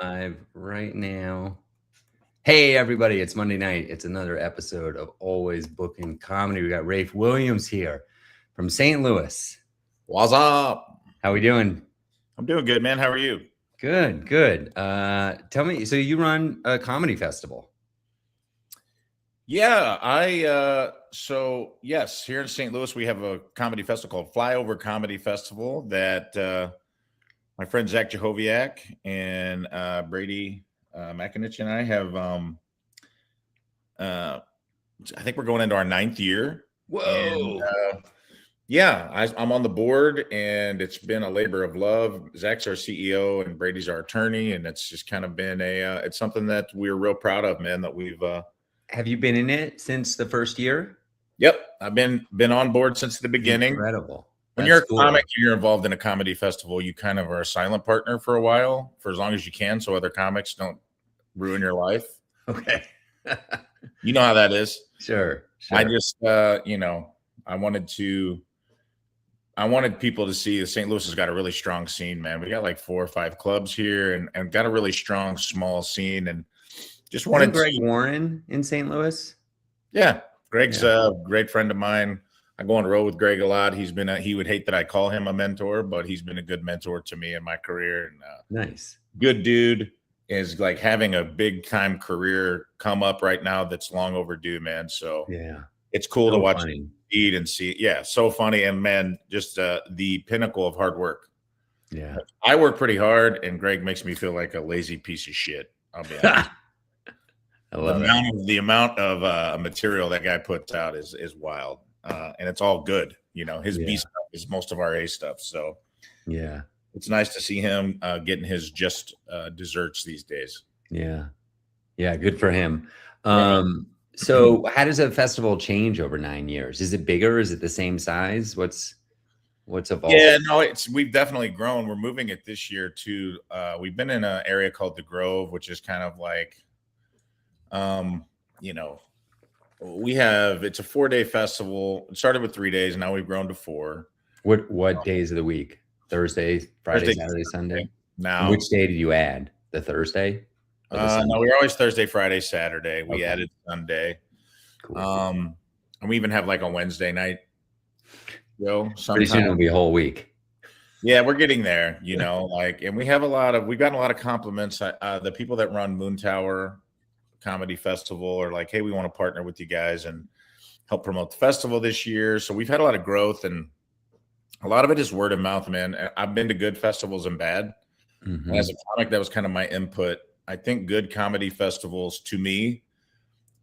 Live right now. Hey, everybody, it's Monday night. It's another episode of Always Bookin Comedy. We got Rafe Williams here from St. Louis. What's up? How we doing? I'm doing good, man. How are you? Good, good. Tell me, so you run a comedy festival? Yeah, so yes, here in St. Louis, we have a comedy festival called Flyover Comedy Festival that my friend Zach Jahoviak and Brady McInich and I have. I think we're going into our 9th year. Whoa! And, I'm on the board, and it's been a labor of love. Zach's our CEO, and Brady's our attorney, and it's just kind of been it's something that we're real proud of, man. That we've. Have you been in it since the first year? Yep, I've been on board since the beginning. Incredible. When you're a comic, you're involved in a comedy festival, you kind of are a silent partner for a while, for as long as you can, so other comics don't ruin your life. Okay. You know how that is. Sure. I just, I wanted people to see that St. Louis has got a really strong scene, man. We got like 4 or 5 clubs here and got a really strong, small scene. And just wanted Greg Warren in St. Louis. Yeah. Greg's a great friend of mine. I go on the road with Greg a lot. He would hate that I call him a mentor, but he's been a good mentor to me in my career. And nice. Good dude. Is like having a big time career come up right now that's long overdue, man. So yeah, it's cool to watch him eat and see. Yeah, so funny. And man, just the pinnacle of hard work. Yeah. I work pretty hard, and Greg makes me feel like a lazy piece of shit. I'll be honest. I love the amount of material that guy puts out is wild. And it's all good. You know, his B stuff is most of our A stuff. So yeah. It's nice to see him getting his just desserts these days. Yeah. Yeah. Good for him. So how does a festival change over 9 years? Is it bigger? Is it the same size? What's evolved? Yeah, no, we've definitely grown. We're moving it this year to, we've been in an area called the Grove, which is kind of like, it's a 4-day festival. It started with 3 days. Now we've grown to 4. What days of the week? Thursday, Friday, Saturday, Sunday. Now, which day did you add? The Thursday? No, we're always Thursday, Friday, Saturday. We added Sunday. Cool. And we even have like a Wednesday night. Pretty soon it'll be a whole week. Yeah, we're getting there. And we've gotten a lot of compliments. The people that run Moon Tower Comedy Festival are like, hey, we want to partner with you guys and help promote the festival this year. So we've had a lot of growth, and a lot of it is word of mouth, man. I've been to good festivals and bad. Mm-hmm. As a comic, that was kind of my input. I think good comedy festivals, to me,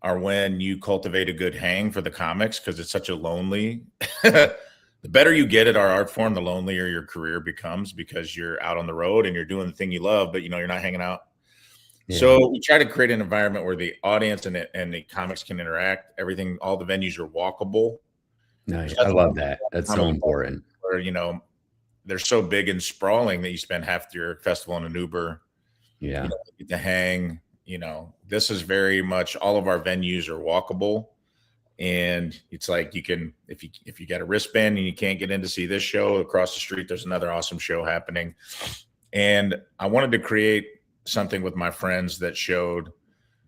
are when you cultivate a good hang for the comics, because it's such a lonely. The better you get at our art form, the lonelier your career becomes, because you're out on the road and you're doing the thing you love, but you're not hanging out. Yeah. So we try to create an environment where the audience and the comics can interact. Everything, all the venues are walkable. Nice. I love that. That's so important. Where they're so big and sprawling that you spend half your festival in an Uber. Yeah, get to hang. This is very much, all of our venues are walkable, and it's like you can, if you got a wristband and you can't get in to see this show, across the street there's another awesome show happening. And I wanted to create something with my friends that showed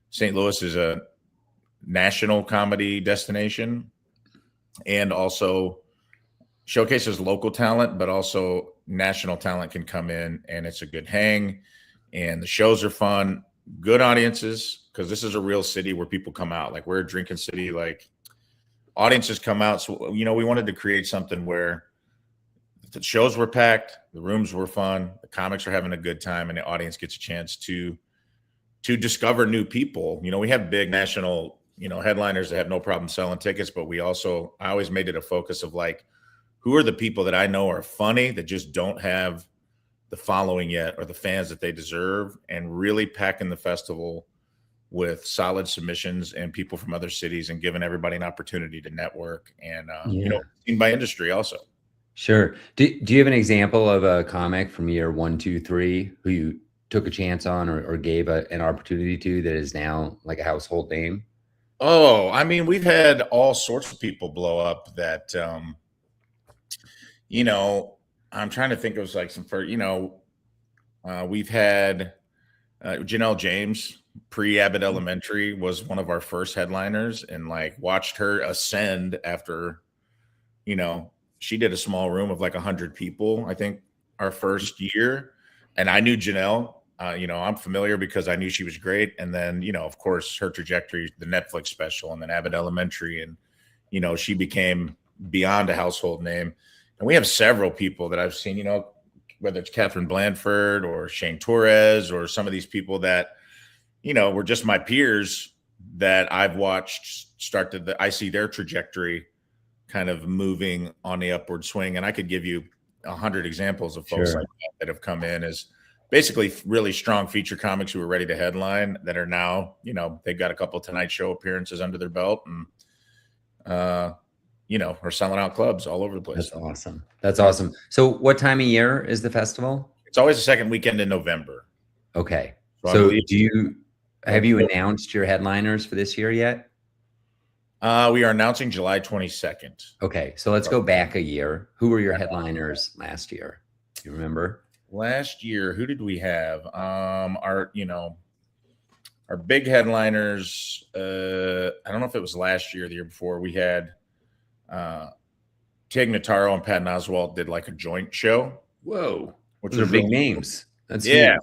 St. Louis is a national comedy destination, and also showcases local talent, but also national talent can come in, and it's a good hang, and the shows are fun, good audiences, because this is a real city where people come out. Like, we're a drinking city, like audiences come out. So, we wanted to create something where the shows were packed, the rooms were fun, the comics are having a good time, and the audience gets a chance to discover new people. We have big national, headliners that have no problem selling tickets, but I always made it a focus of like, who are the people that I know are funny that just don't have the following yet, or the fans that they deserve, and really packing the festival with solid submissions and people from other cities, and giving everybody an opportunity to network and, seen by industry also. Sure. Do you have an example of a comic from year 1, 2, 3 who you took a chance on or gave an opportunity to that is now like a household name? Oh, I mean, we've had all sorts of people blow up that, I'm trying to think of like some, we've had Janelle James, pre-Abbott Elementary, was one of our first headliners, and like watched her ascend after, she did a small room of like 100 people, I think, our first year. And I knew Janelle. I'm familiar because I knew she was great. And then, of course, her trajectory, the Netflix special, and then Abbott Elementary, and she became beyond a household name. And we have several people that I've seen, whether it's Catherine Blandford or Shane Torres or some of these people that, were just my peers that I've watched I see their trajectory kind of moving on the upward swing. And I could give you 100 examples of folks like that have come in as basically really strong feature comics who are ready to headline that are now, they've got a couple of Tonight Show appearances under their belt and, are selling out clubs all over the place. That's awesome. That's awesome. So what time of year is the festival? It's always the second weekend in November. Okay. So have you announced your headliners for this year yet? We are announcing July 22nd. Okay. So let's go back a year. Who were your headliners last year? Do you remember? Last year, who did we have? Our big headliners, I don't know if it was last year or the year before, we had Tig Notaro and Patton Oswalt did like a joint show. Whoa. Those are big names. That's huge.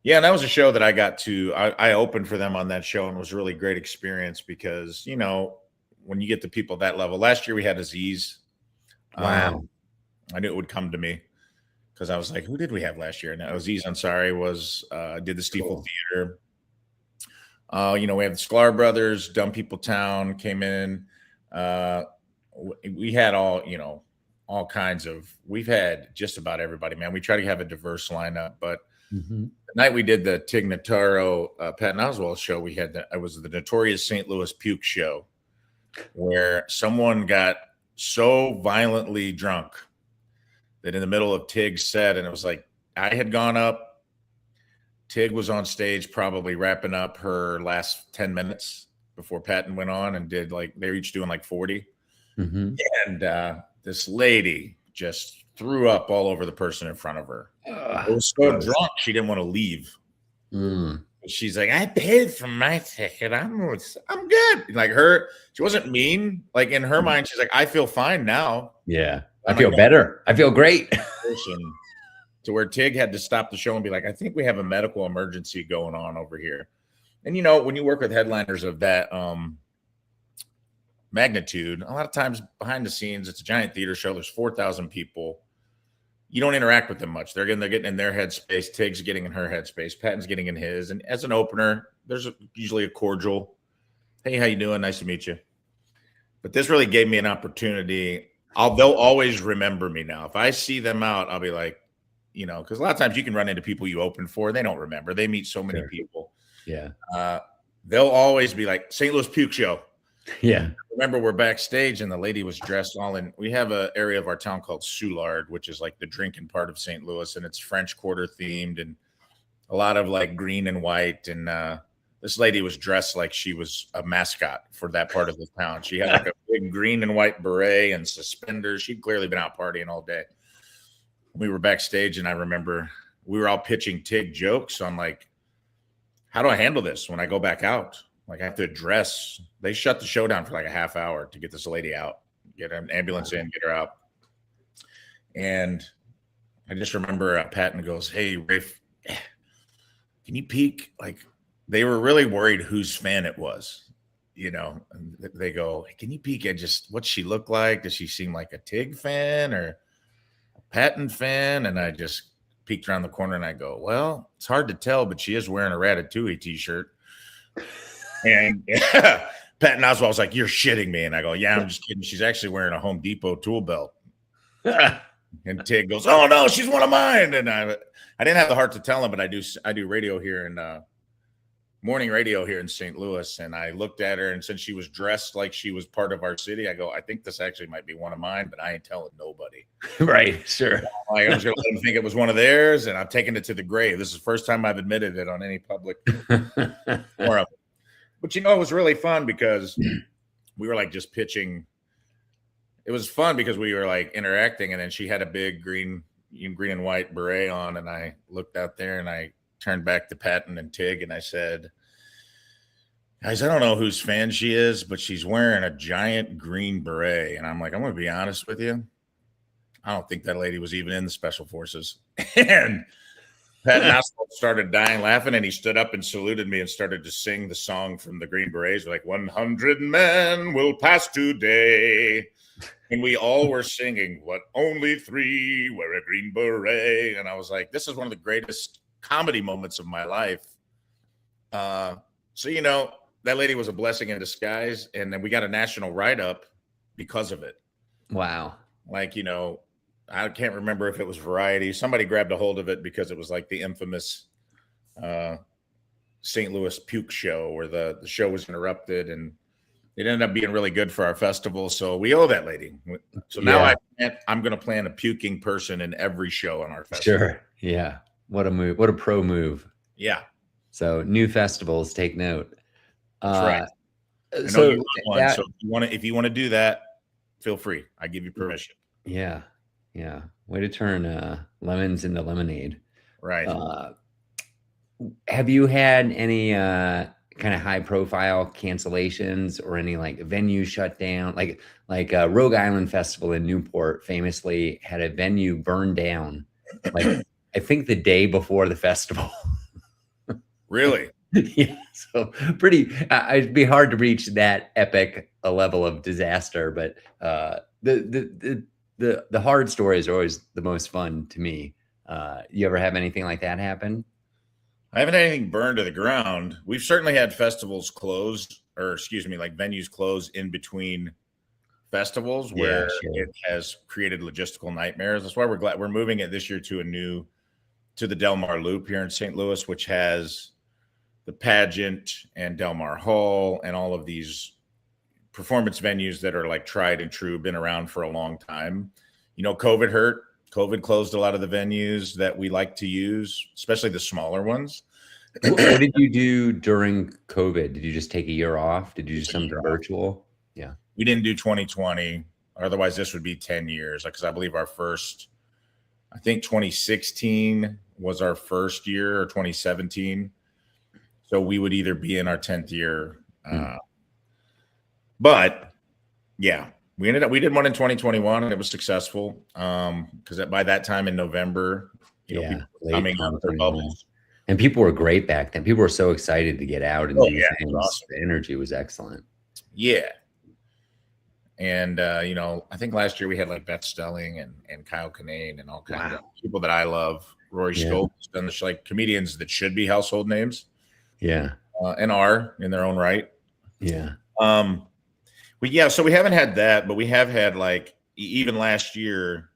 Yeah, and that was a show that I got to, I opened for them on that show, and it was a really great experience because, when you get to people that level. Last year we had Aziz. Wow. I knew it would come to me because I was like, who did we have last year? And Aziz Ansari did the Steeple Theater. We have the Sklar Brothers, Dumb People Town came in. We had all kinds of, we've had just about everybody, man. We try to have a diverse lineup, but the night we did the Tig Notaro, Patton Oswalt show, it was the Notorious St. Louis Puke show, where someone got so violently drunk that in the middle of Tig's set, and it was like, I had gone up, Tig was on stage probably wrapping up her last 10 minutes before Patton went on and did they were each doing like 40. And this lady just threw up all over the person in front of her. It was so drunk, she didn't want to leave. She's like, I paid for my ticket. I'm good. Like she wasn't mean. Like in her mind, she's like, I feel fine now. Yeah. I feel better. I feel great. To where Tig had to stop the show and be like, I think we have a medical emergency going on over here. And when you work with headliners of that magnitude, a lot of times behind the scenes, it's a giant theater show. There's 4,000 people. You don't interact with them much. They're getting in their headspace. Tig's getting in her headspace. Patton's getting in his. And as an opener, there's usually a cordial, hey, how you doing? Nice to meet you. But this really gave me an opportunity. They'll always remember me now. If I see them out, I'll be like, because a lot of times you can run into people you open for. They don't remember. They meet so many people. Yeah. They'll always be like, St. Louis Puke Show. Yeah. Remember, we're backstage and the lady was dressed all in. We have an area of our town called Soulard, which is like the drinking part of St. Louis, and it's French Quarter themed and a lot of like green and white. And this lady was dressed like she was a mascot for that part of the town. She had like a big green and white beret and suspenders. She'd clearly been out partying all day. We were backstage, and I remember we were all pitching Tig jokes on like, how do I handle this when I go back out? Like I have to address. They shut the show down for like a half hour to get this lady out, get an ambulance in, get her out. And I just remember Patton goes, hey, Rafe, can you peek? Like they were really worried whose fan it was, And they go, can you peek at just what she looked like? Does she seem like a Tig fan or a Patton fan? And I just peeked around the corner and I go, well, it's hard to tell, but she is wearing a Ratatouille t-shirt. And Patton Oswalt was like, you're shitting me. And I go, yeah, I'm just kidding. She's actually wearing a Home Depot tool belt. And Tig goes, oh no, she's one of mine. And I didn't have the heart to tell him, but I do radio here in morning radio here in St. Louis. And I looked at her, and since she was dressed like she was part of our city, I go, I think this actually might be one of mine, but I ain't telling nobody. Right. Sure. Like, I was going to let them think it was one of theirs, and I've taken it to the grave. This is the first time I've admitted it on any public forum. But it was really fun because we were like just pitching. It was fun because we were like interacting, and then she had a big green and white beret on, and I looked out there and I turned back to Patton and Tig, and I said, guys, I don't know whose fan she is, but she's wearing a giant green beret. And I'm like, I'm going to be honest with you. I don't think that lady was even in the special forces. And Patton Oswalt started dying laughing, and he stood up and saluted me and started to sing the song from the Green Berets, like 100 men will pass today. And we all were singing, what only 3 wear a green beret. And I was like, this is one of the greatest comedy moments of my life. So, that lady was a blessing in disguise. And then we got a national write-up because of it. Wow. Like, I can't remember if it was Variety. Somebody grabbed a hold of it because it was like the infamous St. Louis puke show where the show was interrupted, and it ended up being really good for our festival. So we owe that lady. So now I'm going to plan a puking person in every show on our festival. Sure. Yeah. What a move. What a pro move. Yeah. So new festivals, take note. That's right. So if you want to do that, feel free. I give you permission. Yeah. Yeah. Way to turn lemons into lemonade. Right. Have you had any kind of high profile cancellations or any like venue shutdown? Like Rogue Island Festival in Newport famously had a venue burned down, like I think the day before the festival. Really? Yeah. So it'd be hard to reach that epic a level of disaster, but the hard stories are always the most fun to me. You ever have anything like that happen? I haven't had anything burned to the ground. We've certainly had festivals closed, like venues closed in between festivals where it has created logistical nightmares. That's why we're glad we're moving it this year to the Del Mar Loop here in St. Louis, which has the pageant and Del Mar Hall and all of these performance venues that are like tried and true, been around for a long time. COVID hurt. COVID closed a lot of the venues that we like to use, especially the smaller ones. What did you do during COVID? Did you just take a year off? Did you do something virtual? Yeah. We didn't do 2020. Otherwise, this would be 10 years. Because I believe I think 2016 was our first year, or 2017. So we would either be in our 10th year. But yeah, we did one in 2021 and it was successful. Because by that time in November, people were coming out of their bubbles. And people were great back then. People were so excited to get out and do things. Awesome. The energy was excellent. Yeah. And I think last year we had like Beth Stelling and Kyle Kinane and all kinds of people that I love. Rory Stoltz done this, like comedians that should be household names. Yeah. And are in their own right. Yeah. So we haven't had that, but we have had like even last year,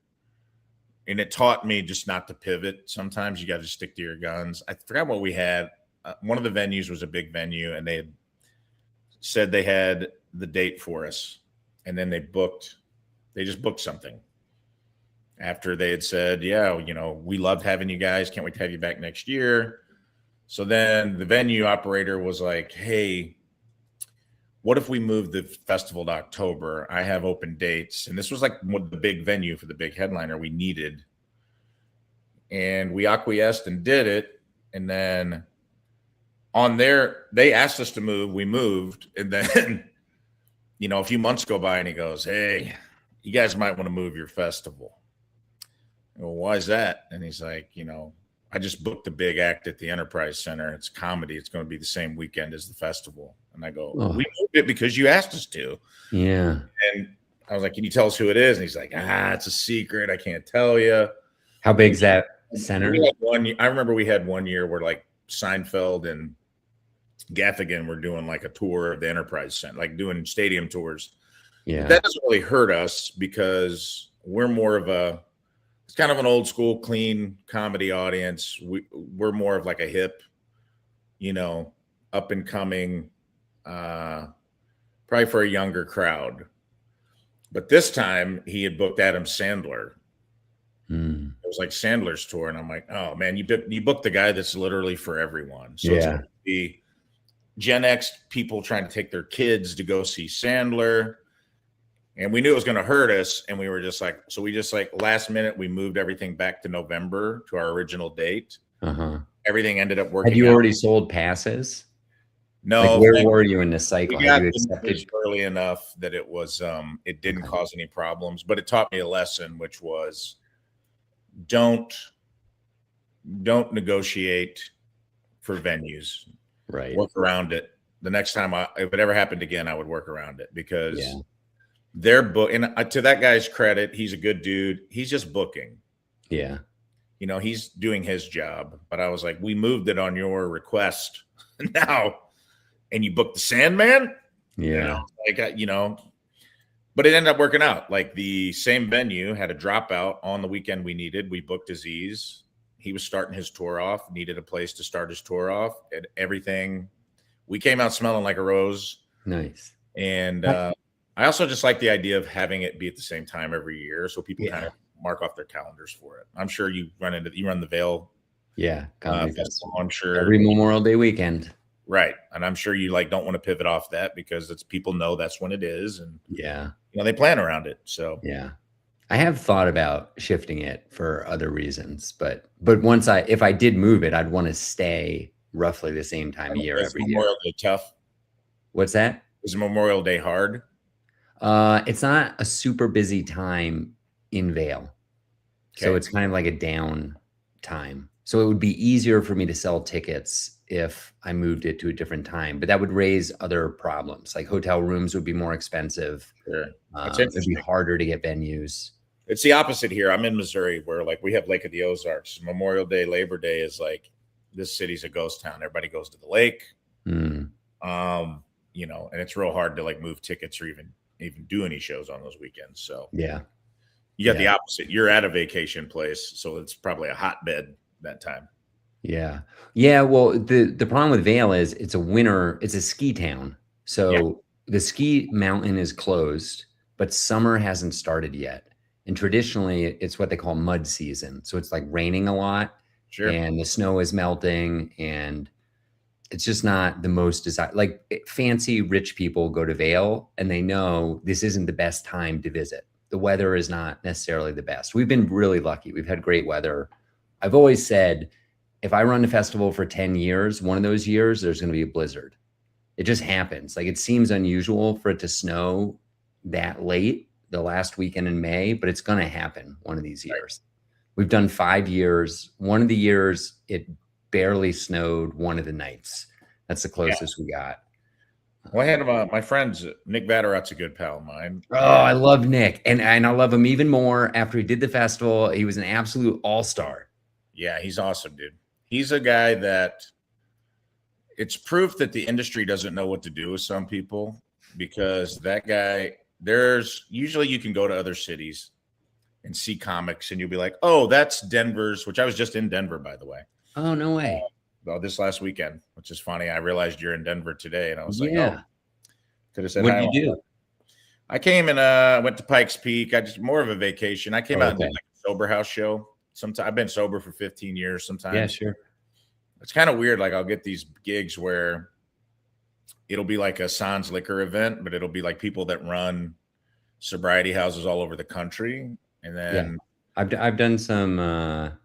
and it taught me just not to pivot. Sometimes you got to stick to your guns. I forgot what we had. One of the venues was a big venue, and they had said they had the date for us, and then they just booked something after they had said, we loved having you guys. Can't wait to have you back next year. So then the venue operator was like, hey, what if we move the festival to October? I have open dates. And this was like the big venue for the big headliner we needed. And we acquiesced and did it. And then they asked us to move. We moved. And then, a few months go by and he goes, hey, you guys might want to move your festival. Well, why is that? And he's like, I just booked a big act at the Enterprise Center. It's comedy. It's going to be the same weekend as the festival. And I go, we moved it because you asked us to. Yeah. And I was like, can you tell us who it is? And he's like, it's a secret. I can't tell you. How big's that center? I remember we had one year where like Seinfeld and Gaffigan were doing like a tour of the Enterprise Center, like doing stadium tours. Yeah. But that doesn't really hurt us because we're more of it's kind of an old school, clean comedy audience. We're more of like a hip, up and coming, probably for a younger crowd. But this time he had booked Adam Sandler. It was like Sandler's tour. And I'm like, oh man, you booked the guy that's literally for everyone. So it's going to be Gen X people trying to take their kids to go see Sandler. And we knew it was going to hurt us. And we were just like, last minute, we moved everything back to November to our original date. Uh-huh. everything ended up Had working you out. already sold passes? Like, No, where were you in this we cycle? Had got you the accepted? news early enough that it was it didn't Okay. cause any problems, but it taught me a lesson, which was don't negotiate for venues. Right. Work around it. The next time if it ever happened again, I would work around it because Yeah. they're book. And to that guy's credit, he's a good dude. He's just booking. Yeah. You know, he's doing his job. But I was like, we moved it on your request now, and you booked the Sandman. Yeah. You know, but it ended up working out. Like the same venue had a dropout on the weekend we needed. We booked Aziz. He was starting his tour off, needed a place to start his tour off, and everything. We came out smelling like a rose. Nice. And I also just like the idea of having it be at the same time every year, so people kind of mark off their calendars for it. I'm sure you run the Vail, Comedy festival. I'm sure every Memorial Day weekend. Right. And I'm sure you like don't want to pivot off that because it's people know that's when it is. And they plan around it. So I have thought about shifting it for other reasons, but if I did move it, I'd want to stay roughly the same time of year every year. Memorial Day tough. What's that? Is Memorial Day hard? It's not a super busy time in Vail. So it's kind of like a down time. So it would be easier for me to sell tickets if I moved it to a different time, but that would raise other problems. Like hotel rooms would be more expensive. Sure. It'd be harder to get venues. It's the opposite here. I'm in Missouri where like we have Lake of the Ozarks. Memorial Day, Labor Day is like this city's a ghost town. Everybody goes to the lake. You know, and it's real hard to like move tickets or even do any shows on those weekends. So you got the opposite. You're at a vacation place, so it's probably a hotbed that time. Yeah. Well, the problem with Vail is it's a ski town. So the ski mountain is closed, but summer hasn't started yet. And traditionally it's what they call mud season. So it's like raining a lot and the snow is melting, and it's just not the most desired. Like fancy rich people go to Vail and they know this isn't the best time to visit. The weather is not necessarily the best. We've been really lucky. We've had great weather. I've always said, if I run the festival for 10 years, one of those years, there's going to be a blizzard. It just happens. Like it seems unusual for it to snow that late, the last weekend in May, but it's going to happen one of these years. We've done 5 years. One of the years, it barely snowed one of the nights. That's the closest we got. Well, I had my friends, Nick Vatterot's a good pal of mine. Oh, I love Nick. And I love him even more after he did the festival. He was an absolute all-star. Yeah, he's awesome, dude. He's a guy that it's proof that the industry doesn't know what to do with some people, because that guy, there's usually you can go to other cities and see comics and you'll be like, oh, that's Denver's, which I was just in Denver, by the way. Oh, no way. This last weekend, which is funny. I realized you're in Denver today, and I was like, oh, could have said, what did you do? I came and went to Pikes Peak. I just more of a vacation. I came out and did like a sober house show. Sometimes I've been sober for 15 years. Sometimes, yeah, sure. It's kind of weird. Like I'll get these gigs where it'll be like a Sans Liquor event, but it'll be like people that run sobriety houses all over the country. And then I've done some what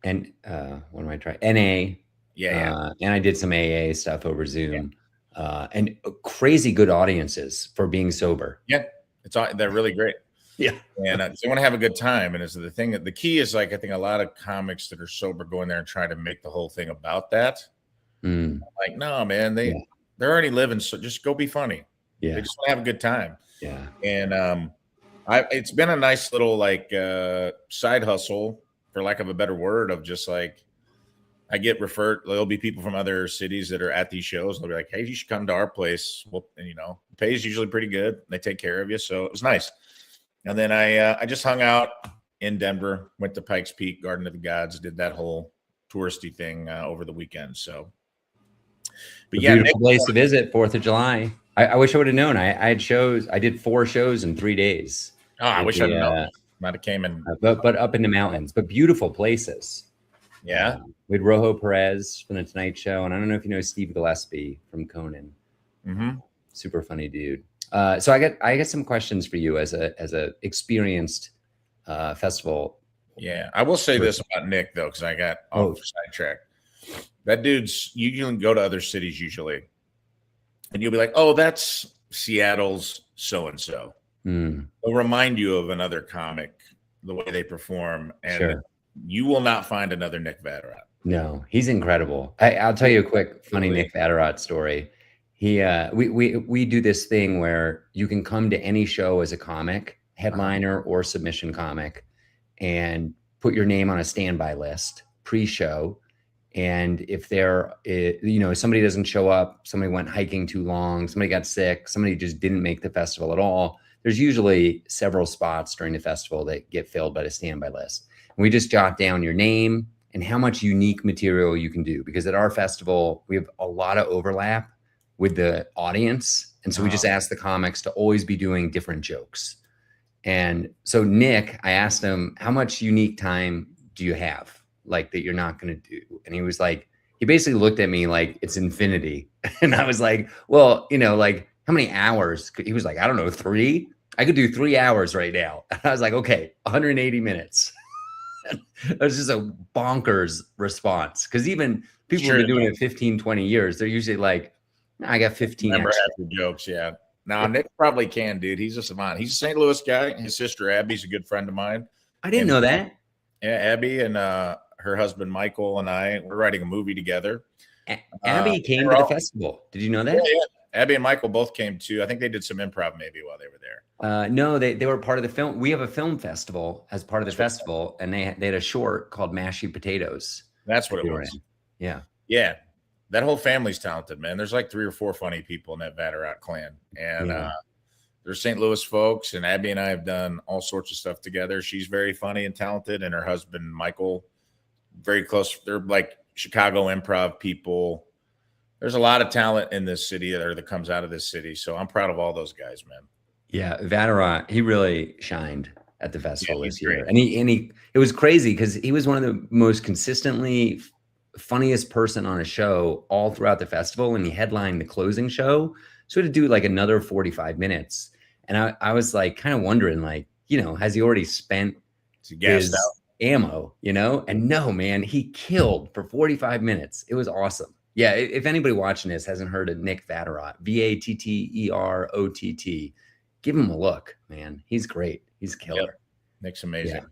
am I trying? NA. And I did some AA stuff over Zoom. And crazy good audiences for being sober. Yeah, they're really great. Yeah, and they want to have a good time. And it's the thing that the key is, like, I think a lot of thcomics that are sober go in there and try to make the whole thing about that. Like, no, man, they're already living, so just go be funny. Yeah, they just want to have a good time. Yeah, and it's been a nice little like side hustle, for lack of a better word, of just like, I get referred. There'll be people from other cities that are at these shows. They'll be like, hey, you should come to our place. Well, and the pay is usually pretty good. They take care of you. So it was nice. And then I just hung out in Denver, went to Pikes Peak, Garden of the Gods, did that whole touristy thing over the weekend. So, but beautiful place to visit, 4th of July. I wish I would have known. I had shows. I did 4 shows in 3 days. Oh, I wish I'd known. Might have came in. But up in the mountains, but beautiful places. Yeah. We had Rojo Perez from The Tonight Show. And I don't know if you know Steve Gillespie from Conan. Super funny dude. So I got some questions for you as a experienced festival. Yeah. I will say this about Nick, though, because I got off sidetracked. That dude's, you can go to other cities usually, and you'll be like, oh, that's Seattle's so-and-so. Mm, They'll remind you of another comic, the way they perform, and sure. you will not find another Nick Vatterott. No, he's incredible. I'll tell you a quick funny Nick Vatterott story. We do this thing where you can come to any show as a comic, headliner or submission comic, and put your name on a standby list pre-show. And if somebody doesn't show up, somebody went hiking too long, somebody got sick, somebody just didn't make the festival at all, there's usually several spots during the festival that get filled by the standby list. And we just jot down your name and how much unique material you can do. Because at our festival, we have a lot of overlap with the audience. And so we just ask the comics to always be doing different jokes. And so Nick, I asked him, how much unique time do you have? Like that you're not going to do. And he was like, he basically looked at me like it's infinity. And I was like, well, like how many hours? He was like, I don't know, 3. I could do 3 hours right now. And I was like, okay, 180 minutes. It was just a bonkers response. Cause even people who've been doing it 15, 20 years, they're usually like, I got 15 Remember extra. half the jokes. Yeah. Now Nick probably can, dude. He's a savant. He's a St. Louis guy. His sister Abby's a good friend of mine. I didn't know that. Yeah, Abby and her husband Michael and we're writing a movie together. Abby came to the festival. Did you know that? Yeah. Abby and Michael both came too. I think they did some improv maybe while they were there. No, they were part of the film. We have a film festival as part of the festival, and they had a short called Mashy Potatoes. That's what it was. Yeah. Yeah. That whole family's talented, man. There's like 3 or 4 funny people in that Vatterott clan. And there's St. Louis folks, and Abby and I have done all sorts of stuff together. She's very funny and talented, and her husband, Michael, very close. They're like Chicago improv people. There's a lot of talent in this city that comes out of this city. So I'm proud of all those guys, man. Yeah. Vatterott, he really shined at the festival this year. And it was crazy because he was one of the most consistently funniest person on a show all throughout the festival, and he headlined the closing show. So we had to do like another 45 minutes. And I was like kind of wondering, like, has he already spent his ammo, And no, man, he killed for 45 minutes. It was awesome. Yeah, if anybody watching this hasn't heard of Nick Vatterott, Vatterott, give him a look, man. He's great. He's a killer. Yep. Nick's amazing.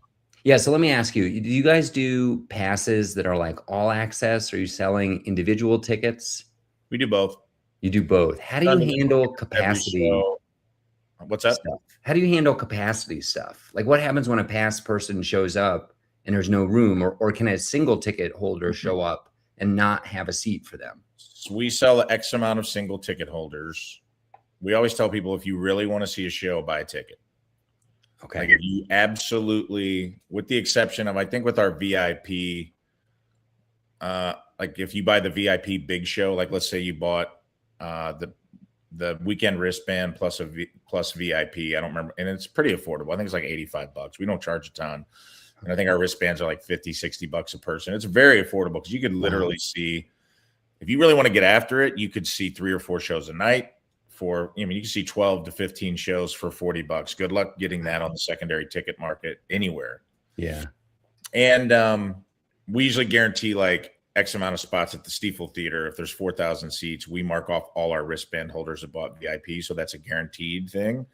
Yeah. So let me ask you, do you guys do passes that are like all access? Are you selling individual tickets? We do both. You do both. How do you handle capacity? What's up? Stuff? How do you handle capacity stuff? Like what happens when a pass person shows up and there's no room, or can a single ticket holder show up and not have a seat for them? So we sell X amount of single ticket holders. We always tell people, if you really want to see a show, buy a ticket. Okay. Like if you absolutely, with the exception of, I think with our VIP, like if you buy the VIP big show, like let's say you bought the weekend wristband plus VIP, I don't remember, and it's pretty affordable. I think it's like $85. We don't charge a ton. And I think our wristbands are like $50-$60 a person. It's very affordable because you could literally see, if you really want to get after it, you could see 3 or 4 shows a night. You can see 12 to 15 shows for $40. Good luck getting that on the secondary ticket market anywhere. Yeah. And we usually guarantee like X amount of spots at the Stiefel Theater. If there's 4,000 seats, we mark off all our wristband holders that bought VIP. So that's a guaranteed thing.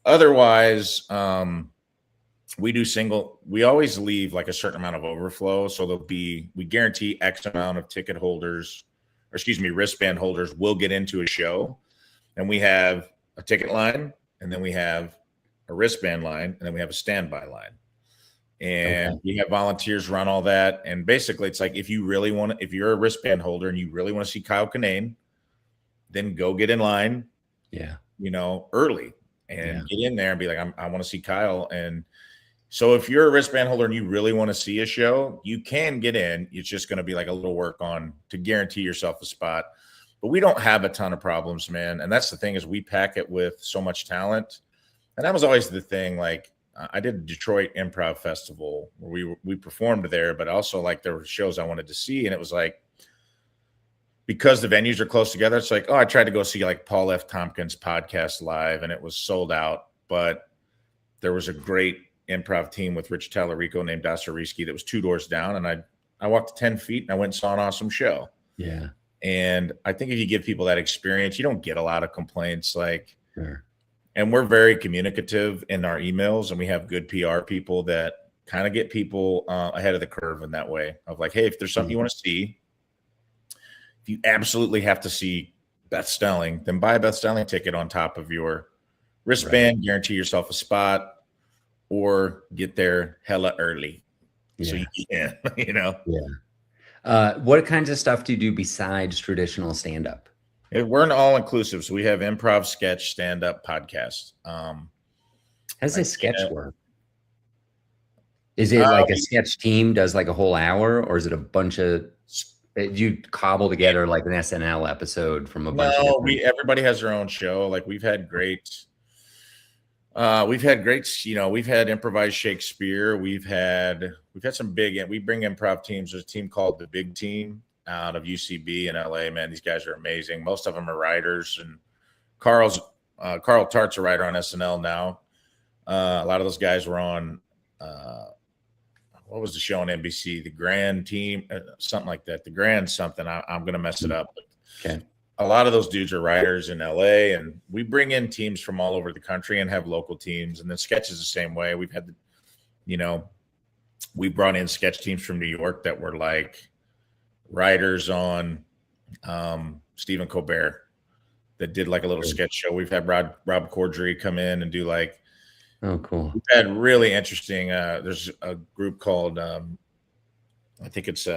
Otherwise, we do single. We always leave like a certain amount of overflow. So we guarantee X amount of ticket holders, wristband holders will get into a show. And we have a ticket line, and then we have a wristband line, and then we have a standby line. And we have volunteers run all that. And basically it's like, if you're a wristband holder and you really want to see Kyle Kinane, then go get in line, early and get in there and be like, I want to see Kyle. And so if you're a wristband holder and you really want to see a show, you can get in. It's just going to be like a little work on to guarantee yourself a spot. But we don't have a ton of problems, man. And that's the thing, is we pack it with so much talent. And that was always the thing. Like I did a Detroit Improv Festival where we performed there, but also like there were shows I wanted to see. And it was like, because the venues are close together, it's like, I tried to go see like Paul F. Tompkins' podcast live, and it was sold out. But there was a great improv team with Rich Tallarico named Dostoevsky that was 2 doors down. And I I walked 10 feet and I went and saw an awesome show. Yeah. And I think if you give people that experience, you don't get a lot of complaints. Like, Sure. and we're very communicative in our emails, and we have good PR people that kind of get people ahead of the curve in that way of like, hey, if there's something you want to see, if you absolutely have to see Beth Stelling, then buy a Beth Stelling ticket on top of your wristband, guarantee yourself a spot, or get there hella early. So you can, Yeah. What kinds of stuff do you do besides traditional stand-up? We're an all-inclusive. So we have improv, sketch, stand-up, podcast. How does a sketch work? Is it like a sketch team does like a whole hour, or is it a bunch of you cobble together like an SNL episode from a bunch of different... everybody has their own show. Like we've had great, we've had improvised Shakespeare. We've had some big, we bring improv teams. There's a team called The Big Team out of UCB in LA. Man, these guys are amazing. Most of them are writers, and Carl Tart's a writer on SNL now. A lot of those guys were on, what was the show on NBC? The Grand Team, something like that. The Grand something. I'm going to mess it up. Okay. A lot of those dudes are writers in LA, and we bring in teams from all over the country and have local teams. And then sketch is the same way. We've had, we brought in sketch teams from New York that were like writers on Stephen Colbert that did like a little sketch show. We've had Rob Corddry come in and do like, oh, cool. We've had really interesting. There's a group called, I think it's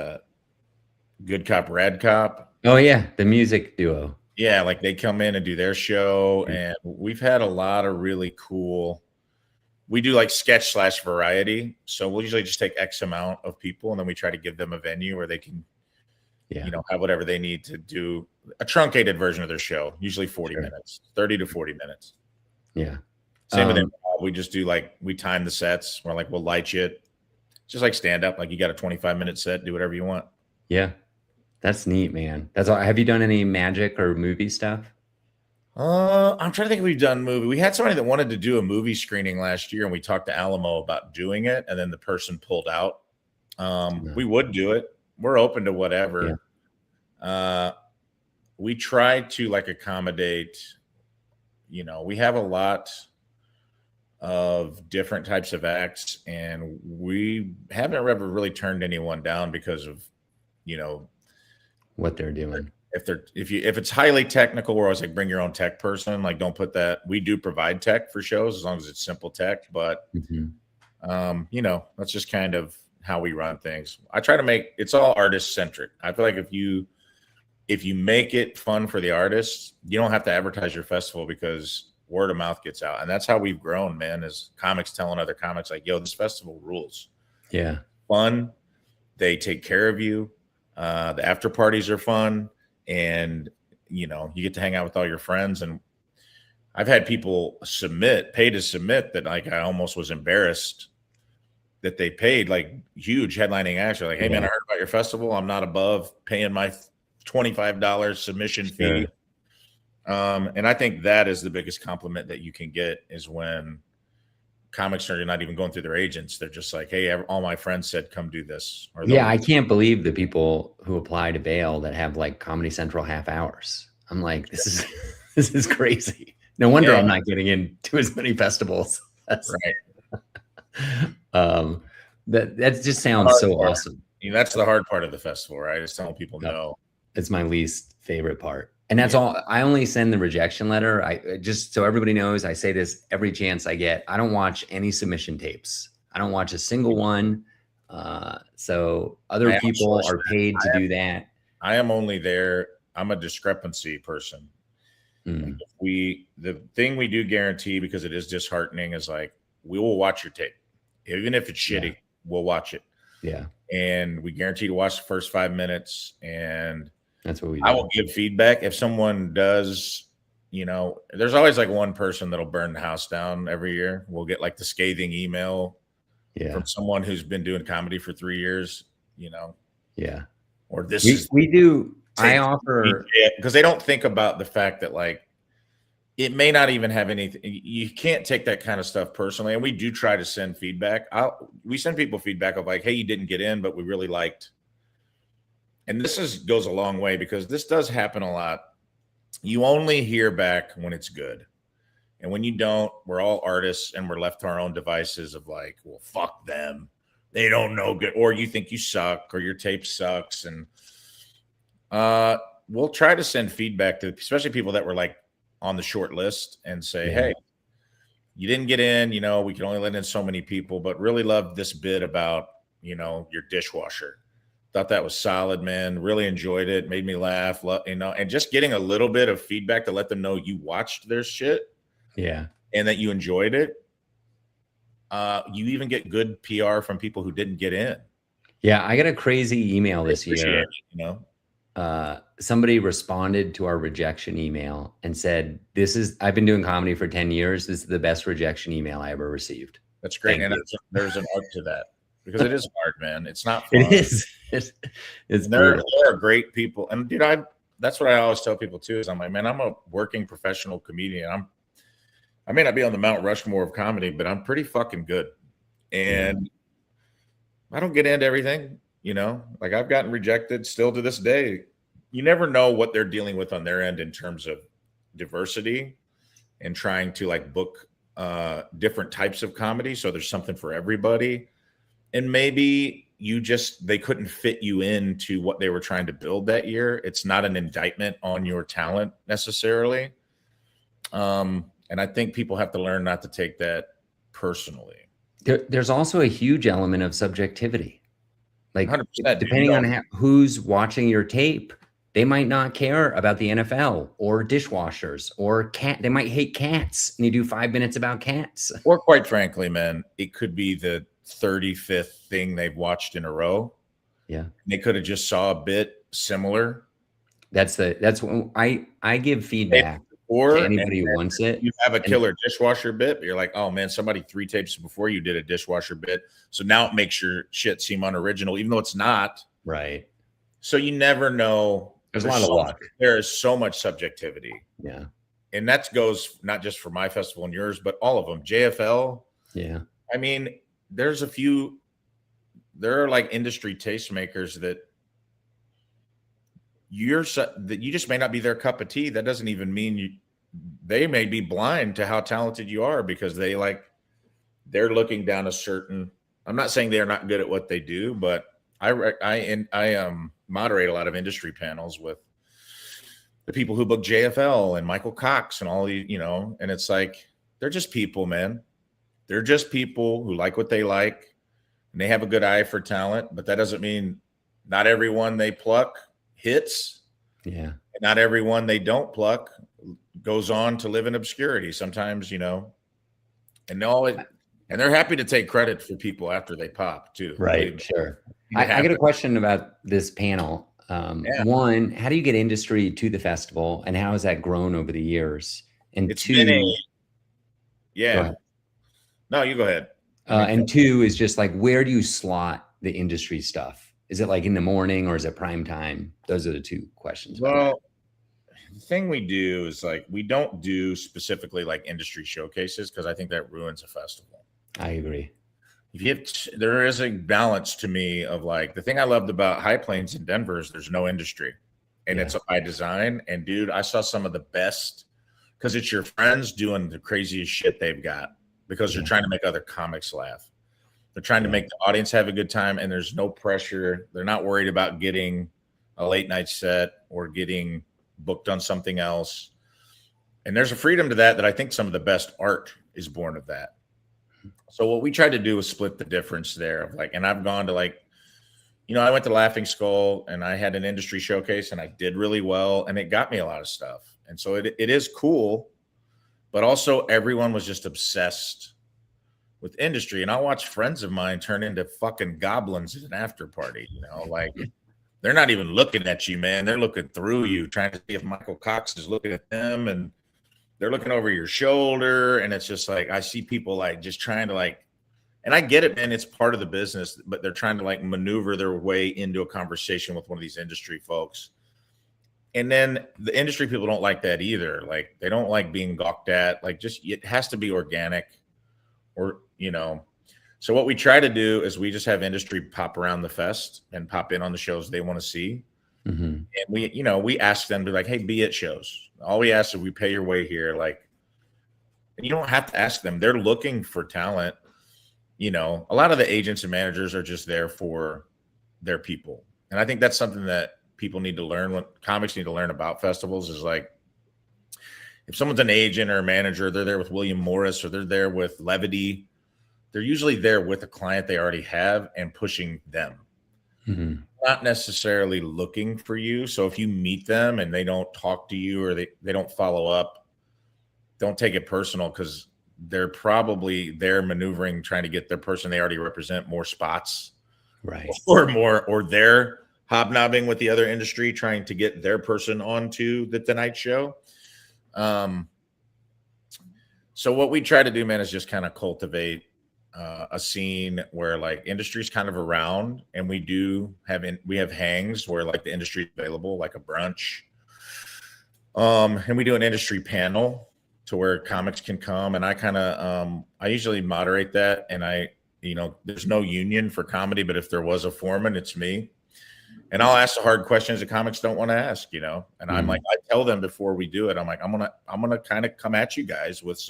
Good Cop, Rad Cop. Oh yeah, the music duo. Yeah, like they come in and do their show, and we've had a lot of really cool. We do like sketch / variety, so we'll usually just take X amount of people, and then we try to give them a venue where they can, have whatever they need to do. A truncated version of their show, usually 40 minutes, 30 to 40 minutes. Yeah. Same with improv. We just do like, we time the sets. We're like, we'll light you. Just like stand up. Like you got a 25-minute set, do whatever you want. Yeah. That's neat, man. That's all. Have you done any magic or movie stuff? I'm trying to think if we've done movie. We had somebody that wanted to do a movie screening last year, and we talked to Alamo about doing it, and then the person pulled out. We would do it. We're open to whatever. Yeah. We try to like accommodate, we have a lot of different types of acts, and we haven't ever really turned anyone down because of, what they're doing. If it's highly technical, we're always like, bring your own tech person. Like, don't put that. We do provide tech for shows as long as it's simple tech, but that's just kind of how we run things. I try to make it's all artist centric. I feel like if you make it fun for the artists, you don't have to advertise your festival because word of mouth gets out. And that's how we've grown, man, is comics telling other comics like, yo, this festival rules. Yeah. Fun. They take care of you. The after parties are fun, and you get to hang out with all your friends. And I've had people pay to submit that like I almost was embarrassed that they paid, like huge headlining acts are like, hey man, I heard about your festival. I'm not above paying my $25 submission fee. And I think that is the biggest compliment that you can get is when comics are not even going through their agents. They're just like, hey, all my friends said, come do this. Or I can't believe the people who apply to bail that have like Comedy Central half hours. I'm like, this is crazy. No wonder I'm not getting into as many festivals. That's right. That just sounds so awesome. That's the hard part of the festival, right? Is telling people no. It's my least favorite part. And that's all. I only send the rejection letter. I just so everybody knows, I say this every chance I get. I don't watch any submission tapes. I don't watch a single one. So other people are paid to do that. I am only there. I'm a discrepancy person. The thing we do guarantee, because it is disheartening, is like we will watch your tape, even if it's shitty. We'll watch it. Yeah, and we guarantee to watch the first 5 minutes, and that's what we do. I will give feedback if someone does. There's always like one person that'll burn the house down every year. We'll get like the scathing email from someone who's been doing comedy for 3 years. Or we do. I offer because they don't think about the fact that like it may not even have anything. You can't take that kind of stuff personally, and we do try to send feedback. We send people feedback of like, hey, you didn't get in, but we really liked and goes a long way because this does happen a lot. You only hear back when it's good. And when you don't, we're all artists and we're left to our own devices of like, well, fuck them. They don't know good. Or you think you suck or your tape sucks. And we'll try to send feedback to especially people that were like on the short list and say, hey, you didn't get in, we can only let in so many people, but really loved this bit about, your dishwasher. Thought that was solid, man. Really enjoyed it. Made me laugh, and just getting a little bit of feedback to let them know you watched their shit. Yeah. And that you enjoyed it. You even get good PR from people who didn't get in. Yeah. I got a crazy email this year. Somebody responded to our rejection email and said, I've been doing comedy for 10 years. This is the best rejection email I ever received. That's great. Thank and there's an art to that because it is hard, man. It's not fun. It is. It's there are great people. And dude, that's what I always tell people too, is I'm like, man, I'm a working professional comedian. I may not be on the Mount Rushmore of comedy, but I'm pretty fucking good. And I don't get into everything, like I've gotten rejected still to this day. You never know what they're dealing with on their end in terms of diversity and trying to like book different types of comedy. So there's something for everybody. And maybe they couldn't fit you into what they were trying to build that year. It's not an indictment on your talent necessarily. And I think people have to learn not to take that personally. There's also a huge element of subjectivity. Like 100%, depending on who's watching your tape, they might not care about the NFL or dishwashers or they might hate cats and you do 5 minutes about cats. Or quite frankly, man, it could be the 35th thing they've watched in a row. Yeah. They could have just saw a bit similar. That's when I give feedback to anybody who wants it. You have a killer dishwasher bit, but you're like, oh man, somebody 3 tapes before you did a dishwasher bit. So now it makes your shit seem unoriginal, even though it's not. Right. So you never know. There's a lot of luck. There is so much subjectivity. Yeah. And that goes not just for my festival and yours, but all of them. JFL. Yeah. I mean, there are like industry tastemakers that you just may not be their cup of tea. That doesn't even mean they may be blind to how talented you are because they're looking down a certain, I'm not saying they're not good at what they do, but I moderate a lot of industry panels with the people who book JFL and Michael Cox and all these, and it's like, they're just people, man. They're just people who like what they like and they have a good eye for talent, but that doesn't mean not everyone they pluck hits. Yeah. And not everyone they don't pluck goes on to live in obscurity. Sometimes, and they're happy to take credit for people after they pop too. Right. Sure. I got a question about this panel. One, how do you get industry to the festival and how has that grown over the years? And it's two, no, you go ahead. And two is just like, where do you slot the industry stuff? Is it like in the morning or is it prime time? Those are the 2 questions. Well, the thing we do is like, we don't do specifically like industry showcases because I think that ruins a festival. I agree. There is a balance to me of like, the thing I loved about High Plains in Denver is there's no industry and it's by design. And dude, I saw some of the best because it's your friends doing the craziest shit they've got because they're trying to make other comics laugh. They're trying to make the audience have a good time and there's no pressure. They're not worried about getting a late night set or getting booked on something else. And there's a freedom to that I think some of the best art is born of that. So what we tried to do was split the difference there of like, and I've gone to like, I went to Laughing Skull and I had an industry showcase and I did really well and it got me a lot of stuff. And so it is cool, but also everyone was just obsessed with industry. And I watch friends of mine turn into fucking goblins at an after party, like they're not even looking at you, man. They're looking through you, trying to see if Michael Cox is looking at them and they're looking over your shoulder. And it's just like, I see people like just trying to like, and I get it, man, it's part of the business, but they're trying to like maneuver their way into a conversation with one of these industry folks. And then the industry people don't like that either. Like they don't like being gawked at, like just, it has to be organic or, so what we try to do is we just have industry pop around the fest and pop in on the shows they want to see. Mm-hmm. And we ask them to like, hey, be at shows. All we ask is we pay your way here. Like, and you don't have to ask them. They're looking for talent. A lot of the agents and managers are just there for their people. And I think that's something that people need to learn, what comics need to learn about festivals is like, if someone's an agent or a manager, they're there with William Morris or they're there with Levity, they're usually there with a client they already have and pushing them. Mm-hmm. Not necessarily looking for you. So if you meet them and they don't talk to you or they don't follow up, don't take it personal, because they're probably there maneuvering, trying to get their person they already represent more spots, Right. or they're hobnobbing with the other industry, trying to get their person onto the Tonight Show. So what we try to do, man, is just kind of cultivate a scene where like industry's kind of around, and we have hangs where like the industry's available, like a brunch. And we do an industry panel to where comics can come, and I usually moderate that, and there's no union for comedy, but if there was a foreman, it's me. And I'll ask the hard questions that comics don't want to ask, and I'm like, I tell them before we do it, I'm like, I'm gonna kind of come at you guys with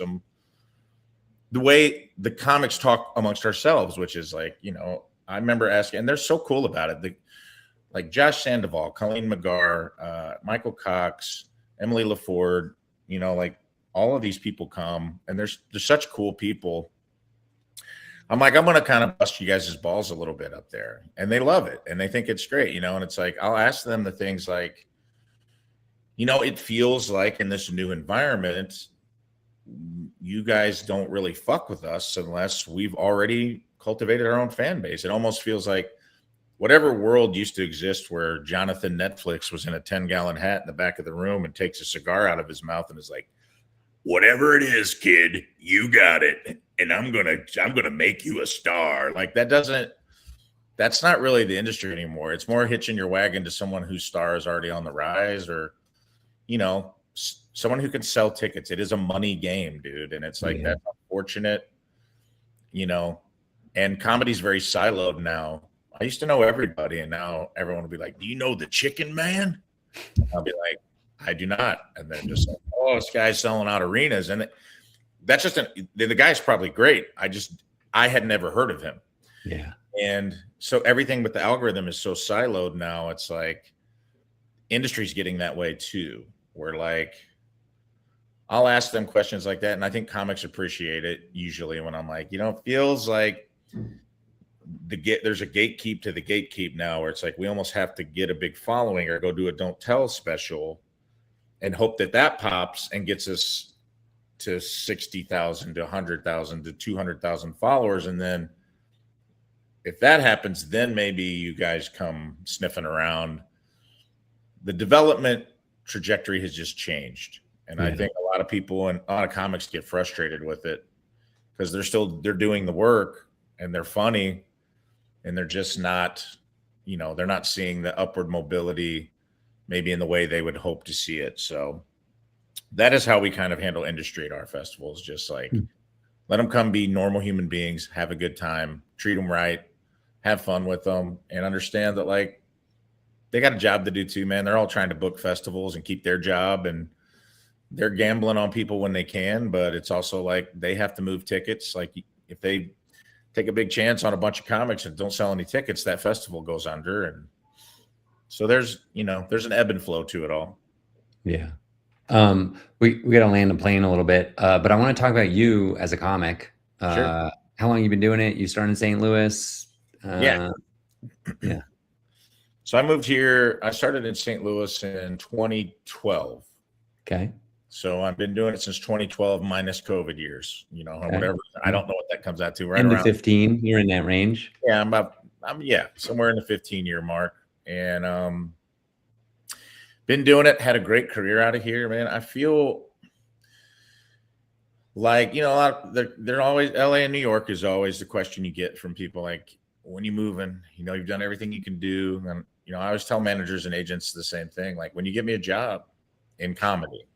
the way the comics talk amongst ourselves, which is like, I remember asking, and they're so cool about it. Like Josh Sandoval, Colleen McGarr, Michael Cox, Emily LaFord, like all of these people come, and they're such cool people. I'm like, I'm going to kind of bust you guys' balls a little bit up there. And they love it. And they think it's great, and it's like, I'll ask them the things like, it feels like in this new environment, you guys don't really fuck with us unless we've already cultivated our own fan base. It almost feels like whatever world used to exist where Jonathan Netflix was in a 10-gallon hat in the back of the room and takes a cigar out of his mouth and is like, whatever it is, kid, you got it. And I'm gonna make you a star. Like that's not really the industry anymore. It's more hitching your wagon to someone whose star is already on the rise, or, someone who can sell tickets. It is a money game, dude. And it's like, that's unfortunate, and comedy's very siloed now. I used to know everybody, and now everyone will be like, do you know the Chicken Man? I'll be like, I do not. And then just like, oh, this guy's selling out arenas. And that's just the guy's probably great. I had never heard of him. Yeah. And so everything with the algorithm is so siloed now. It's like industry's getting that way too, where like I'll ask them questions like that. And I think comics appreciate it usually when I'm like, it feels like there's a gatekeep to the gatekeep now, where it's like we almost have to get a big following or go do a don't tell special and hope that pops and gets us to 60,000 to 100,000 to 200,000 followers. And then if that happens, then maybe you guys come sniffing around. The development trajectory has just changed. And I think a lot of people and a lot of comics get frustrated with it because they're doing the work and they're funny, and they're just not, they're not seeing the upward mobility maybe in the way they would hope to see it. So that is how we kind of handle industry at our festivals. Just like let them come be normal human beings, have a good time, treat them right, have fun with them, and understand that like they got a job to do too, man. They're all trying to book festivals and keep their job, and they're gambling on people when they can, but it's also like they have to move tickets. Like if they take a big chance on a bunch of comics and don't sell any tickets, that festival goes under. And so there's an ebb and flow to it all. Yeah. We got to land the plane a little bit, but I want to talk about you as a comic. Sure. How long you been doing it? You started in St. Louis? Yeah. So I moved here. I started in St. Louis in 2012. Okay. So I've been doing it since 2012 minus COVID years, whatever. I don't know what that comes out to, right End around of 15. You're in that range. Yeah, I'm somewhere in the 15-year mark. And been doing it, had a great career out of here, man. I feel like, a lot they're always, LA and New York is always the question you get from people, like, when you moving, you've done everything you can do. And, I always tell managers and agents the same thing. Like, when you give me a job in comedy,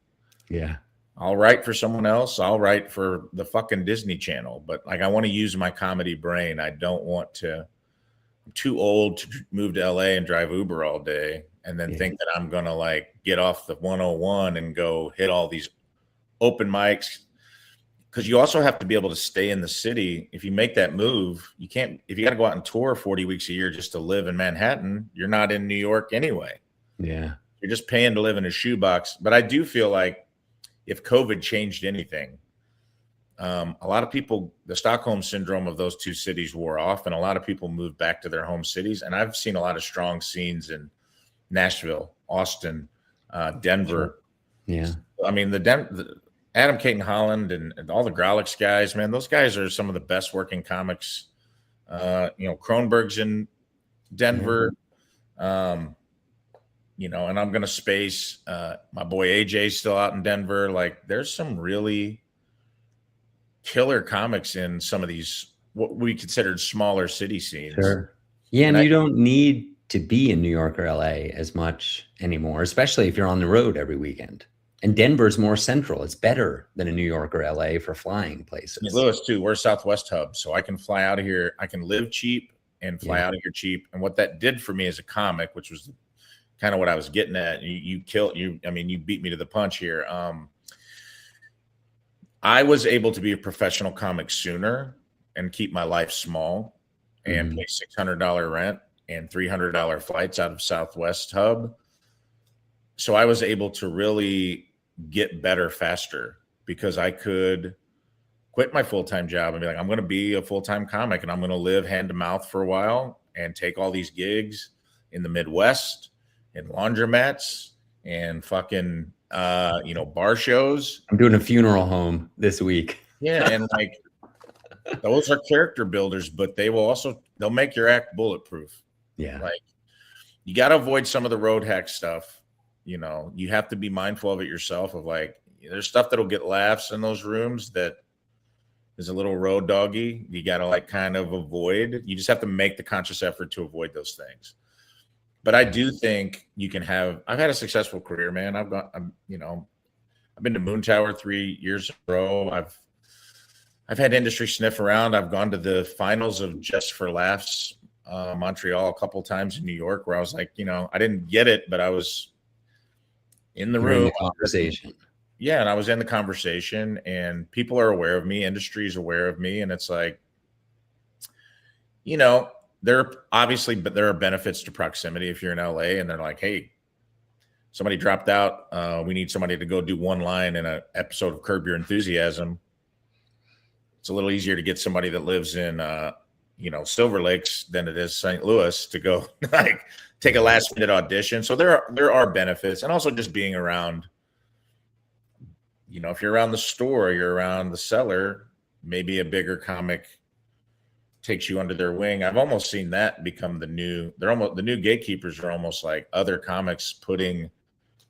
yeah, I'll write for someone else. I'll write for the fucking Disney Channel, but like, I want to use my comedy brain. I don't want to, I'm too old to move to LA and drive Uber all day. and then Yeah. think that I'm gonna like get off the 101 and go hit all these open mics. Because you also have to be able to stay in the city. If you make that move, you can't. If you got to go out and tour 40 weeks a year just to live in Manhattan, you're not in New York anyway. Yeah. You're just paying to live in a shoebox. But I do feel like if COVID changed anything, a lot of people, the Stockholm syndrome of those two cities wore off, and a lot of people moved back to their home cities. And I've seen a lot of strong scenes in Nashville, Austin, Denver. Yeah. I mean, the Adam Caton Holland and all the Grolix guys, man, those guys are some of the best working comics. Kronberg's in Denver. And I'm going to space my boy AJ's still out in Denver. Like, there's some really killer comics in some of these what we considered smaller city scenes. Sure. Yeah, and you don't need to be in New York or LA as much anymore, especially if you're on the road every weekend. And Denver's more central. It's better than in New York or LA for flying places. St. Louis too. We're a Southwest hub, so I can fly out of here. I can live cheap and fly out of here cheap. And what that did for me as a comic, which was kind of what I was getting at, you beat me to the punch here. I was able to be a professional comic sooner and keep my life small and pay $600 rent and $300 flights out of Southwest hub. So I was able to really get better faster because I could quit my full-time job and be like, I'm going to be a full-time comic and I'm going to live hand to mouth for a while and take all these gigs in the Midwest and laundromats and fucking, bar shows. I'm doing a funeral home this week. Yeah. And like, those are character builders, but they'll make your act bulletproof. Yeah. Like, you got to avoid some of the road hack stuff. You have to be mindful of it yourself of like, there's stuff that'll get laughs in those rooms that is a little road doggy. You got to like kind of avoid. You just have to make the conscious effort to avoid those things. But I do think I've had a successful career, man. I've been to Moon Tower 3 years in a row. I've had industry sniff around. I've gone to the finals of Just for Laughs, Montreal, a couple times in New York, where I was like, I didn't get it, but I was in the room. Conversation. Yeah, and I was in the conversation, and people are aware of me. Industry is aware of me, and it's like, there are benefits to proximity if you're in LA, and they're like, hey, somebody dropped out. We need somebody to go do one line in an episode of Curb Your Enthusiasm. It's a little easier to get somebody that lives in, Silver Lakes than it is St. Louis to go like take a last minute audition. So there are benefits, and also just being around. If you're around the store, you're around the cellar, maybe a bigger comic takes you under their wing. I've almost seen that become the new gatekeepers are almost like other comics putting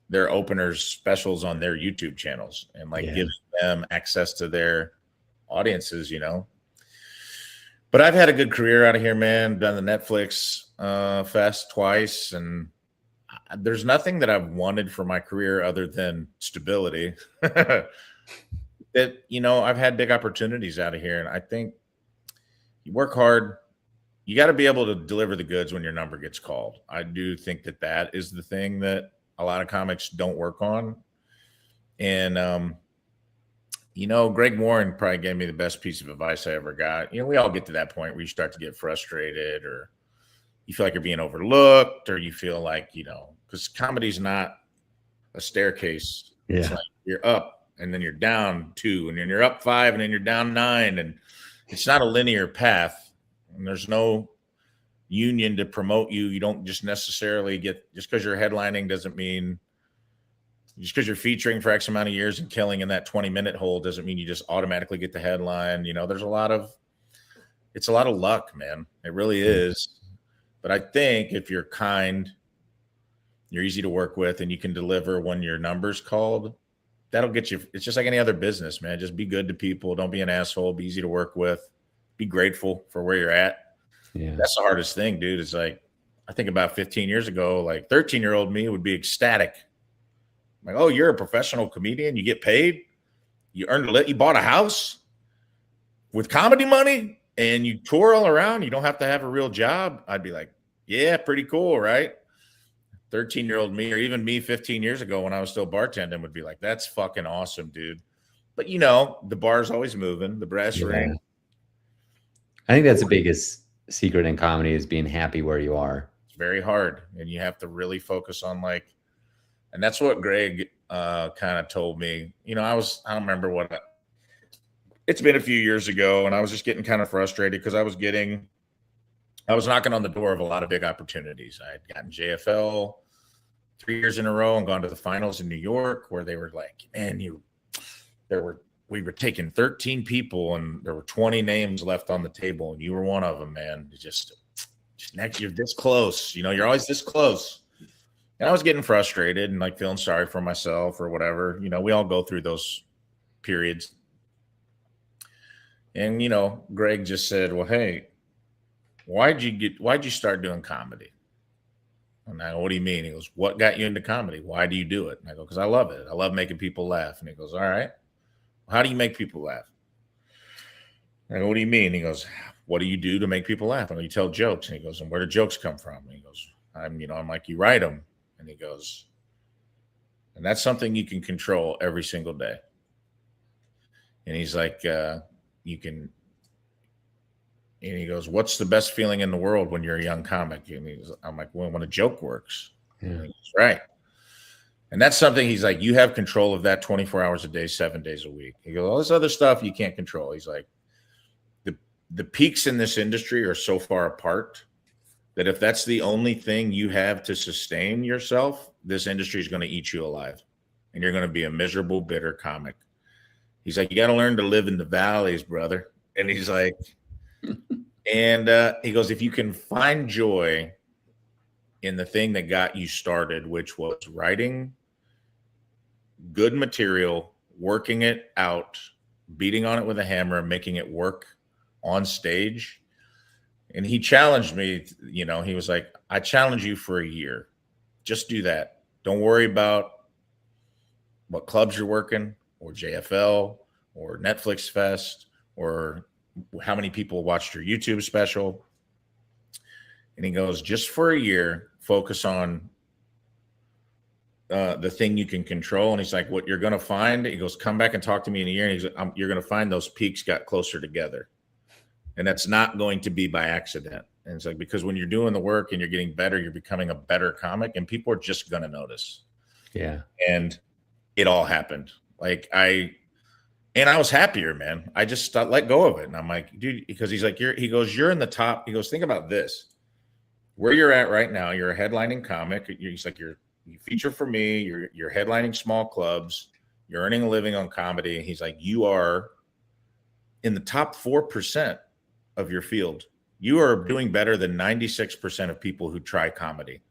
their openers specials on their YouTube channels and giving them access to their audiences, But I've had a good career out of here, man. Done the Netflix fest twice, and there's nothing that I've wanted for my career other than stability. I've had big opportunities out of here, and I think you work hard. You got to be able to deliver the goods when your number gets called. I do think that is the thing that a lot of comics don't work on. And, Greg Warren probably gave me the best piece of advice I ever got. We all get to that point where you start to get frustrated, or you feel like you're being overlooked, or you feel like, because comedy's not a staircase. Yeah. It's like you're up and then you're down 2, and then you're up 5, and then you're down 9. And it's not a linear path, and there's no union to promote you. You don't just necessarily just because you're headlining doesn't mean, just because you're featuring for X amount of years and killing in that 20-minute hole doesn't mean you just automatically get the headline. There's it's a lot of luck, man. It really is. But I think if you're kind, you're easy to work with, and you can deliver when your number's called, that'll get you. It's just like any other business, man. Just be good to people. Don't be an asshole. Be easy to work with. Be grateful for where you're at. Yeah. That's the hardest thing, dude. It's like, I think about 15 years ago, like 13-year-old me would be ecstatic. Like, oh, you're a professional comedian. You get paid. You you bought a house with comedy money, and you tour all around. You don't have to have a real job. I'd be like, yeah, pretty cool, right? 13-year-old me, or even me 15 years ago when I was still bartending, would be like, that's fucking awesome, dude. But you know, the bar's always moving, the brass Yeah. ring. I think that's the biggest secret in comedy is being happy where you are. It's very hard. And you have to really focus on like, and that's what Greg kind of told me. You know, I don't remember it's been a few years ago, and I was just getting kind of frustrated because I was knocking on the door of a lot of big opportunities. I had gotten JFL 3 years in a row and gone to the finals in New York, where they were like, man, we were taking 13 people and there were 20 names left on the table, and you were one of them, man. Just next, you're this close. You know, you're always this close. And I was getting frustrated and like feeling sorry for myself or whatever. You know, we all go through those periods. And, you know, Greg just said, well, hey, why'd you start doing comedy? And I go, what do you mean? He goes, what got you into comedy? Why do you do it? And I go, because I love it. I love making people laugh. And he goes, all right. How do you make people laugh? And I go, what do you mean? He goes, what do you do to make people laugh? And you tell jokes. And he goes, and where do jokes come from? And he goes, I'm like, you write them. And he goes, and that's something you can control every single day. And he's like, you can. And he goes, what's the best feeling in the world when you're a young comic? And I'm like, well, when a joke works. Yeah. And he goes, right. And that's something he's like, you have control of that 24 hours a day, 7 days a week. He goes, all this other stuff you can't control. He's like, the peaks in this industry are so far apart that if that's the only thing you have to sustain yourself, this industry is going to eat you alive. And you're going to be a miserable, bitter comic. He's like, you got to learn to live in the valleys, brother. And he's like, and he goes, if you can find joy in the thing that got you started, which was writing good material, working it out, beating on it with a hammer, making it work on stage. And he challenged me, you know, he was like, I challenge you for a year. Just do that. Don't worry about what clubs you're working or JFL or Netflix Fest or how many people watched your YouTube special. And he goes, just for a year, focus on the thing you can control. And he's like, what you're going to find, he goes, come back and talk to me in a year. And he's like, you're going to find those peaks got closer together. And that's not going to be by accident. And it's like, because when you're doing the work and you're getting better, you're becoming a better comic and people are just going to notice. Yeah. And it all happened. Like I was happier, man. I just let go of it. And I'm like, dude, because he's like, he goes, you're in the top. He goes, think about this. Where you're at right now, you're a headlining comic. He's like, you feature for me. You're headlining small clubs. You're earning a living on comedy. He's like, you are in the top 4% of your field. You are doing better than 96% of people who try comedy,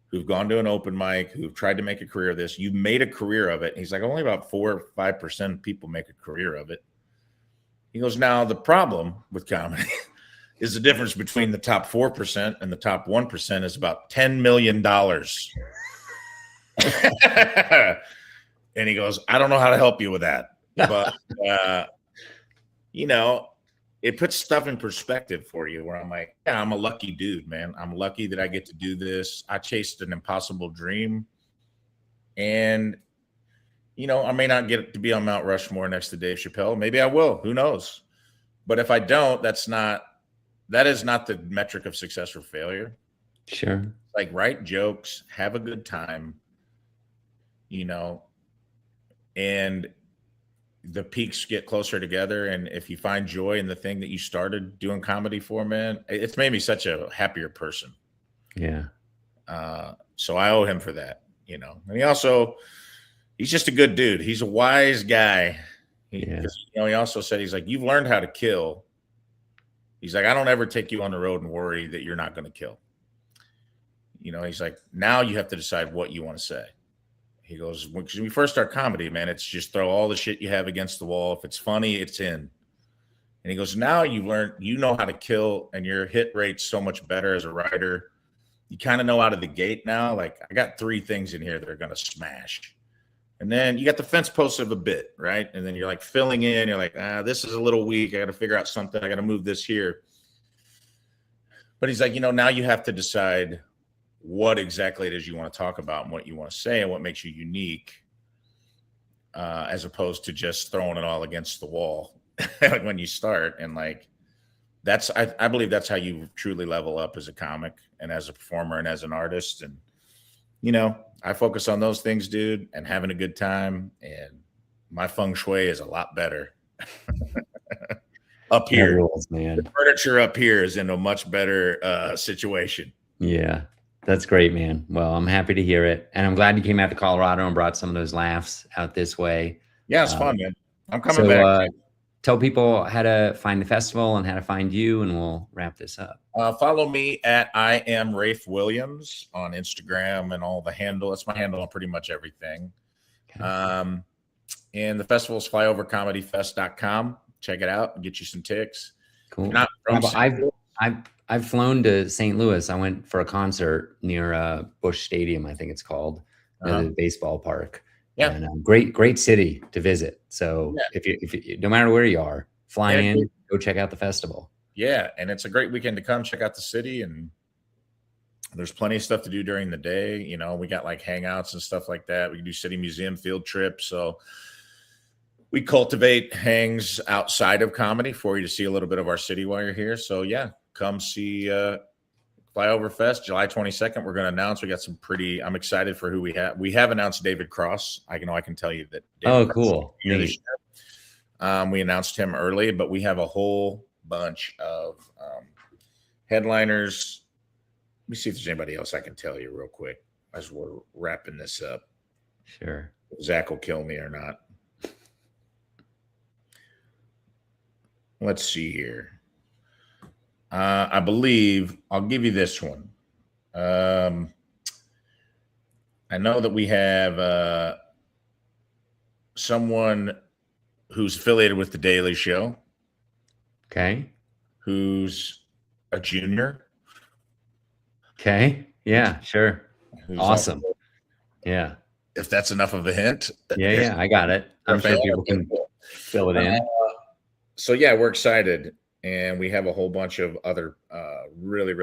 who've gone to an open mic, who've tried to make a career of this. You made a career of it. He's like, only about 4 or 5% of people make a career of it. He goes, now the problem with comedy is the difference between the top 4% and the top 1% is about $10 million. And he goes, I don't know how to help you with that. But, you know, it puts stuff in perspective for you where I'm like, yeah, I'm a lucky dude, man. I'm lucky that I get to do this. I chased an impossible dream. And, you know, I may not get to be on Mount Rushmore next to Dave Chappelle. Maybe I will. Who knows? But if I don't, that is not the metric of success or failure. Sure. Like write jokes, have a good time, you know, and the peaks get closer together. And if you find joy in the thing that you started doing comedy for, man, it's made me such a happier person. Yeah. So I owe him for that, you know. And he's just a good dude. He's a wise guy. You know, he also said, he's like, you've learned how to kill. He's like, I don't ever take you on the road and worry that you're not going to kill. You know, he's like, now you have to decide what you want to say. He goes, when we first start comedy, man, it's just throw all the shit you have against the wall. If it's funny, it's in. And he goes, now you've learned, you know how to kill, and your hit rate's so much better as a writer. You kind of know out of the gate now, like, I got 3 things in here that are going to smash. And then you got the fence post of a bit, right? And then you're like filling in. You're like, this is a little weak. I got to figure out something. I got to move this here. But he's like, you know, now you have to decide what exactly it is you want to talk about and what you want to say and what makes you unique, as opposed to just throwing it all against the wall when you start. And like, I believe that's how you truly level up as a comic and as a performer and as an artist. And, you know, I focus on those things, dude, and having a good time. And my feng shui is a lot better up here. Rules, man. The furniture up here is in a much better situation. Yeah, that's great, man. Well, I'm happy to hear it. And I'm glad you came out to Colorado and brought some of those laughs out this way. Yeah, it's fun, man. I'm coming back. Tell people how to find the festival and how to find you, and we'll wrap this up. Follow me at I am Rafe Williams on Instagram and all the handle. That's my handle on pretty much everything. Okay. And the festival is flyovercomedyfest.com. Check it out and get you some tickets. Cool. I've flown to St. Louis. I went for a concert near Busch Stadium, I think it's called, the baseball park. Yeah, and great city to visit. So if you no matter where you are, fly in, go check out the festival. Yeah, and it's a great weekend to come check out the city, and there's plenty of stuff to do during the day. You know, we got like hangouts and stuff like that. We can do city museum field trips. So we cultivate hangs outside of comedy for you to see a little bit of our city while you're here. So yeah, come see Flyover Fest, July 22nd. We're going to announce. We got some I'm excited for who we have. We have announced David Cross. I can tell you that. David cool. We announced him early, but we have a whole bunch of headliners. Let me see if there's anybody else I can tell you real quick as we're wrapping this up. Sure. If Zach will kill me or not. Let's see here. I believe I'll give you this one. I know that we have someone who's affiliated with The Daily Show. Okay. Who's a junior. Okay. Yeah, sure. Awesome. Yeah. If that's enough of a hint. Yeah, I got it. I'm sure people can fill it in. So yeah, we're excited. And we have a whole bunch of other really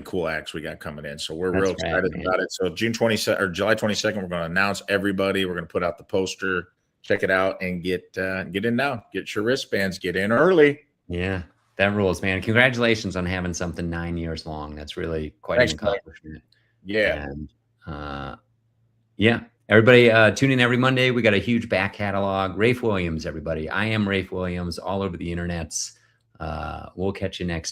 cool acts we got coming in. So we're real excited about it. So June 22nd or July 22nd, we're going to announce everybody. We're going to put out the poster. Check it out and get in now. Get your wristbands. Get in early. Yeah, that rules, man. Congratulations on having something 9 years long. That's really quite an accomplishment. Yeah. And yeah. Everybody tune in every Monday. We got a huge back catalog. Rafe Williams, everybody. I am Rafe Williams all over the internets. We'll catch you next week.